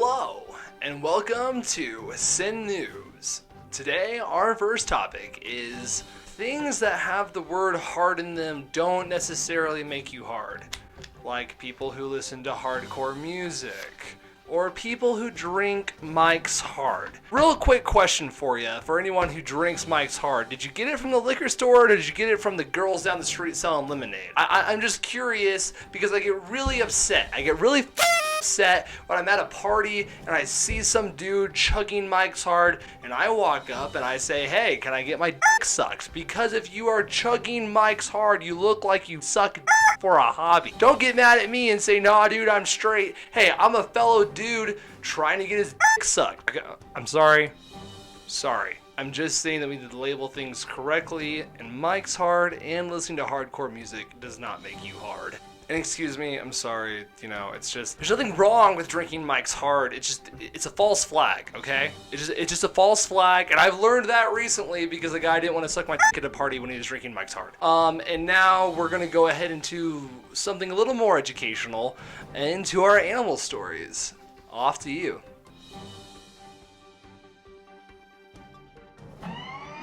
Hello, and welcome to Sin News. Today, our first topic is things that have the word hard in them don't necessarily make you hard. Like people who listen to hardcore music, or people who drink Mike's Hard. Real quick question for you, for anyone who drinks Mike's Hard. Did you get it from the liquor store, or did you get it from the girls down the street selling lemonade? I'm just curious, because I get really upset. I get really upset when I'm at a party and I see some dude chugging Mike's Hard, and I walk up and I say, hey, can I get my dick sucked? Because if you are chugging Mike's Hard, you look like you suck dick for a hobby. Don't get mad at me and say, nah, dude, I'm straight. Hey, I'm a fellow dude trying to get his dick sucked. I'm sorry. I'm just saying that we need to label things correctly, and Mike's Hard and listening to hardcore music does not make you hard. And excuse me, I'm sorry, it's just, there's nothing wrong with drinking Mike's Hard. It's a false flag, okay? It's just a false flag, and I've learned that recently because a guy didn't want to suck my dick at a party when he was drinking Mike's Hard. And now we're gonna go ahead into something a little more educational, into our animal stories. Off to you.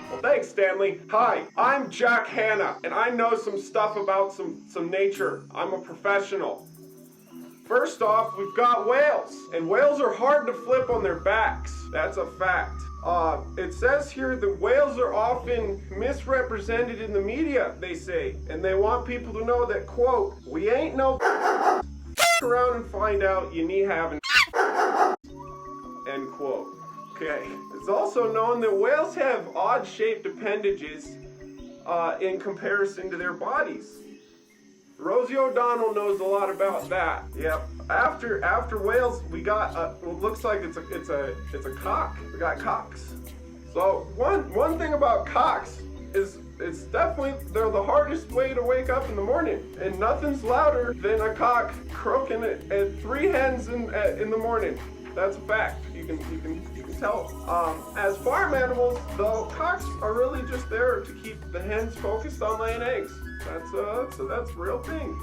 Well, thanks, Stanley. Hi, I'm Jack Hanna, and I know some stuff about some nature. I'm a professional. First off, we've got whales, and whales are hard to flip on their backs. That's a fact. It says here that whales are often misrepresented in the media, they say, and they want people to know that, quote, we ain't no around and find out you need having end quote. Okay. It's also known that whales have odd-shaped appendages in comparison to their bodies. Rosie O'Donnell knows a lot about that. Yep. After whales, we got it looks like it's a cock. We got cocks. So one thing about cocks is it's definitely they're the hardest way to wake up in the morning, and nothing's louder than a cock croaking at 3 hens in the morning. That's a fact. You can tell. As farm animals, though, cocks are really just there to keep the hens focused on laying eggs. That's a real thing.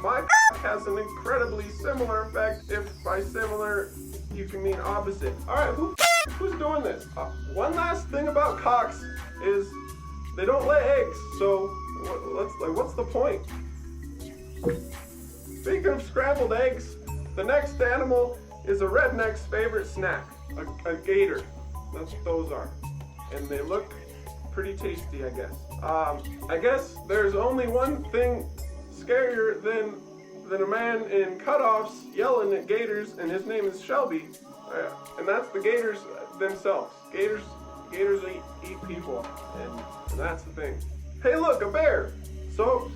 My cock has an incredibly similar effect. If by similar, you can mean opposite. All right, who's doing this? One last thing about cocks is they don't lay eggs. So what's the point? Speaking of scrambled eggs, the next animal is a redneck's favorite snack, a gator. That's what those are. And they look pretty tasty, I guess. I guess there's only one thing scarier than a man in cutoffs yelling at gators, and his name is Shelby. And that's the gators themselves. Gators eat people, and that's the thing. Hey, look, a bear. So,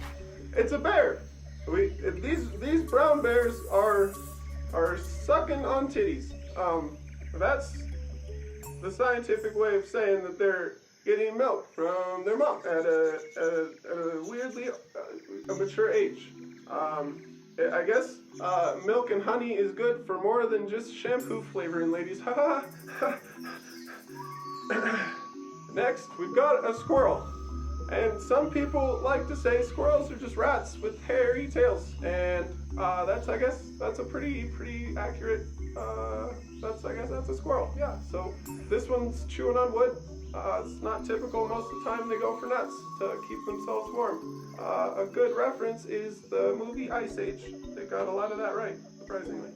it's a bear. These brown bears are sucking on titties. That's the scientific way of saying that they're getting milk from their mom at a weirdly mature age. I guess milk and honey is good for more than just shampoo flavoring, ladies. Next, we've got a squirrel. And some people like to say squirrels are just rats with hairy tails. And that's a pretty accurate, that's a squirrel. Yeah, so this one's chewing on wood. It's not typical. Most of the time they go for nuts to keep themselves warm. A good reference is the movie Ice Age. They got a lot of that right, surprisingly.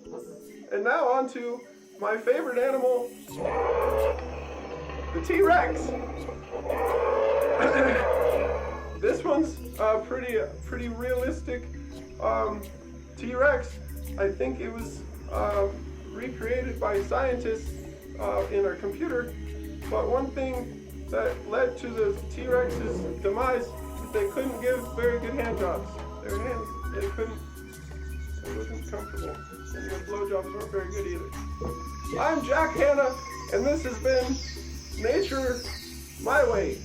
And now on to my favorite animal, the T-Rex. This one's pretty realistic T-Rex. I think it was recreated by scientists in a computer. But one thing that led to the T-Rex's demise is they couldn't give very good hand jobs. Their hands, it wasn't comfortable. And the blowjobs weren't very good either. I'm Jack Hanna, and this has been Nature My Way.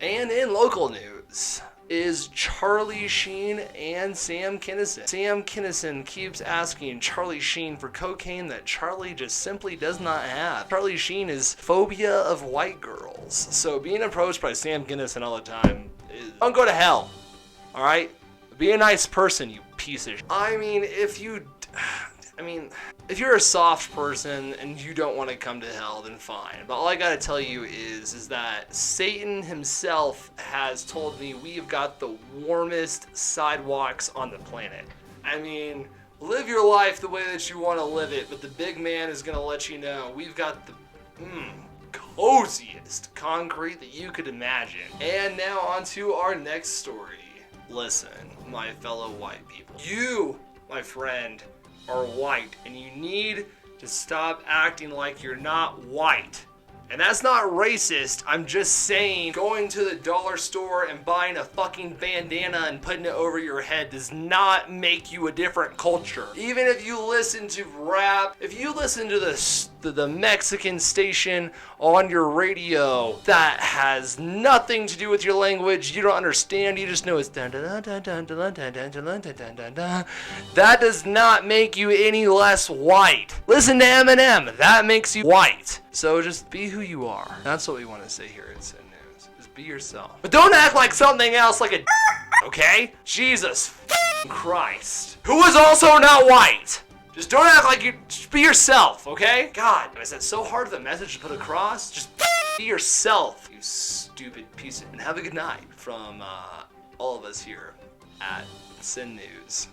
And in local news is Charlie Sheen and Sam Kinison. Sam Kinison keeps asking Charlie Sheen for cocaine that Charlie just simply does not have. Charlie Sheen is phobia of white girls. So being approached by Sam Kinison all the time is, don't go to hell. Alright? Be a nice person, you piece of if you're a soft person and you don't want to come to hell, then fine. But all I gotta tell you is that Satan himself has told me we've got the warmest sidewalks on the planet. I mean, live your life the way that you want to live it, but the big man is gonna let you know we've got the coziest concrete that you could imagine. And now on to our next story. Listen, my fellow white people. You, my friend, are white, and you need to stop acting like you're not white. And that's not racist, I'm just saying going to the dollar store and buying a fucking bandana and putting it over your head does not make you a different culture. Even if you listen to rap, if you listen to the Mexican station on your radio that has nothing to do with your language, you don't understand, you just know it's dun dun dun dun dun dun dun dun dun dun dun. That does not make you any less white. Listen to Eminem, that makes you white. So just be who you are. That's what we want to say here at Sin News. Just be yourself. But don't act like something else, like a okay? Jesus Christ. Who is also not white? Just don't act like you, just be yourself, okay? God, is that so hard of a message to put across? Just be yourself, you stupid piece of... And have a good night from all of us here at Sin News.